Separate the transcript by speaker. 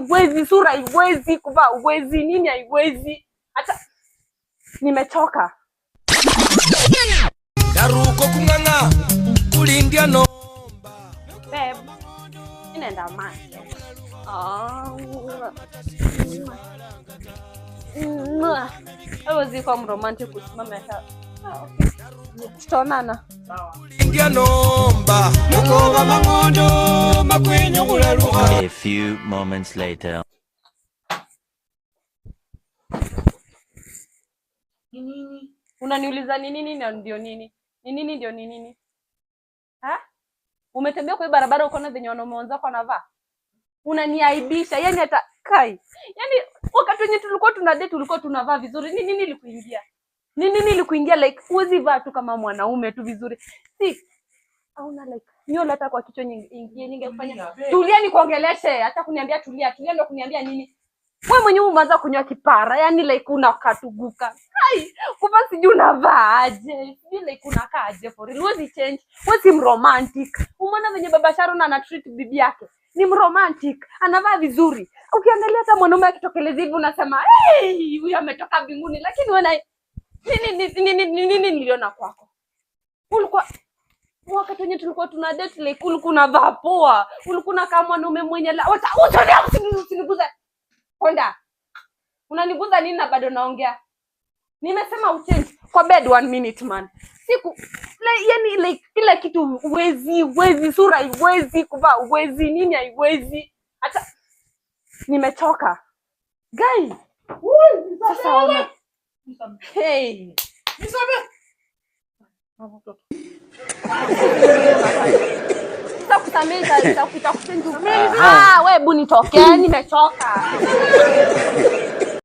Speaker 1: Wezi sura haiwezi kuvaa, wezi nini haiwezi. Hata nimechoka.
Speaker 2: Daruko kunganga kulindia nomba.
Speaker 1: Babe, inaenda mani. Wewe ziko romantic kusimama hapa. Tutaonana.
Speaker 2: Kulindia nomba. Mukoba mangondo makwenyo kulaluka.
Speaker 3: A few moments later.
Speaker 1: Nini? Unaniuliza ni nini ndio nini? Ni nini ndio ni nini? Ha? Umetembea kwa barabara ukaona venye wanaume wenzako wanavaa? Unaniaibisha. Yaani hata kai. Yaani wakati wenye tulikuwa tuna date tulikuwa tunavaa vizuri. Nini nilikuingia? Nini nilikuingia like uwezi vaa tu kama mwanaume tu vizuri. Si hauna like nyola hata kwa kichwa ningefanya. Tulia nikuongeleshe. Hata kuniambia tulia. Tulia ndio kuniambia nini? Wewe mwenyewe umeanza kunywa kipara. Yaani like unakatuguka. Hai, kuva sijui unavaa aje. Sijui like unakaa aje for real. Huwezi change. Wewe si mromantic. Umeona venye baba Sharon anatreat bibi yake. Ni mromantic. Anavaa vizuri. Ukiangalia hata mwanaume akitokeleza hivi unasema, "Hey, huyu ametoka mbinguni." Lakini wewe nini niliona kwako? Ulikuwa wakati wenye tulikuwa tuna date like ulikuwa unavaa poa. Ulikuwa kama mwanaume mwenye la. Usiniguze. Konda. Unaniguza nini na bado naongea? Nimesema uchange kwa bed 1 minute man. Siku yani like kila kitu wezi sura haiwezi kuvaa, wezi nini haiwezi. Hata nimechoka. Guy. Sasa ona. Hey.
Speaker 2: Nisabe.
Speaker 1: Sasa kusameza itakuta kusendu. Wewe hebu nitoke, nimechoka.